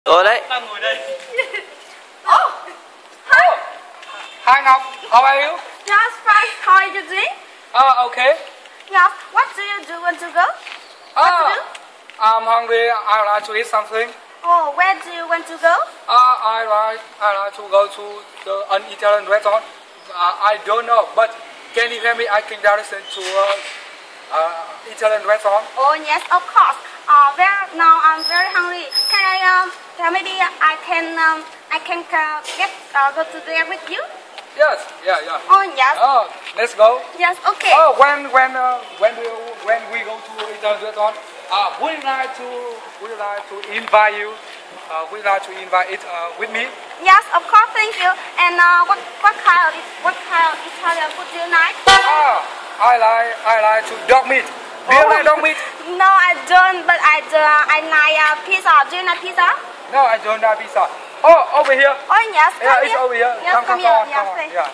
Tôi đấy. Đang ngồi đây. Oh, hi. Hi Ngọc, how are you? Yes, fine. How are you doing? Okay. Yes. What do you do when to go? What to do? I'm hungry. I like to eat something. Oh, where do you want to go? I like to go to an Italian restaurant. I don't know, but can you help me? I can direction to Italian restaurant. Oh, yes, of course. Now I'm very hungry. Can I maybe I can get go to there with you? Yes, yeah. Oh, yes. Let's go. Yes, okay. When we go to Italian restaurant, would you like to invite you? Would you like to invite it with me? Yes, of course. Thank you. And what kind of Italian food do you like? I like to dog meat. Do you like dog meat? No, I don't. But I like pizza. Do you like pizza? No, I don't like pizza. Oh, over here. Oh, yes. Yeah, it's over here. Yes, Come come here. on. Yes, Yeah.